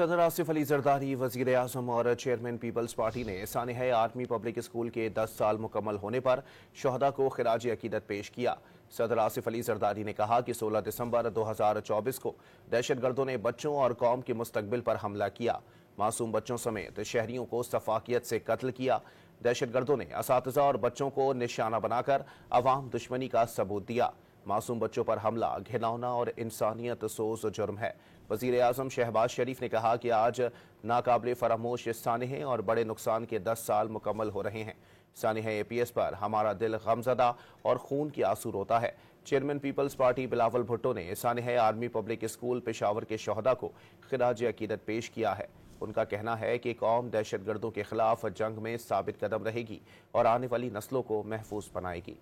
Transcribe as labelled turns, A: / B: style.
A: सदर आसिफ अली जरदारी, वजीर आजम और चेयरमैन पीपल्स पार्टी ने सानिह आर्मी पब्लिक स्कूल के 10 साल मुकम्मल होने पर शहदा को खिराज अकीदत पेश किया। सदर आसिफ अली जरदारी ने कहा कि 16 दिसंबर 2024 को दहशतगर्दों ने बच्चों और कौम के मुस्तकबिल पर हमला किया। मासूम बच्चों समेत शहरियों को सफाकियत से कत्ल किया। दहशतगर्दों ने असातिज़ा और बच्चों को निशाना बनाकर अवाम दुश्मनी का सबूत दिया। मासूम बच्चों पर हमला घिनौना और इंसानियत सोज जुर्म है। वजीर आजम शहबाज शरीफ ने कहा कि आज नाकाबिले फरामोश सानिह और बड़े नुकसान के 10 साल मुकम्मल हो रहे हैं। सानिह APS पर हमारा दिल गमजदा और खून की आंसू रोता है। Chairman People's Party Bilawal Bhutto ने सानिह आर्मी पब्लिक स्कूल पेशावर के शहदा को खिराज अकीदत पेश किया है। उनका कहना है कि कौम दहशतगर्दों के खिलाफ जंग में साबित कदम रहेगी और आने वाली नस्लों को महफूज बनाएगी।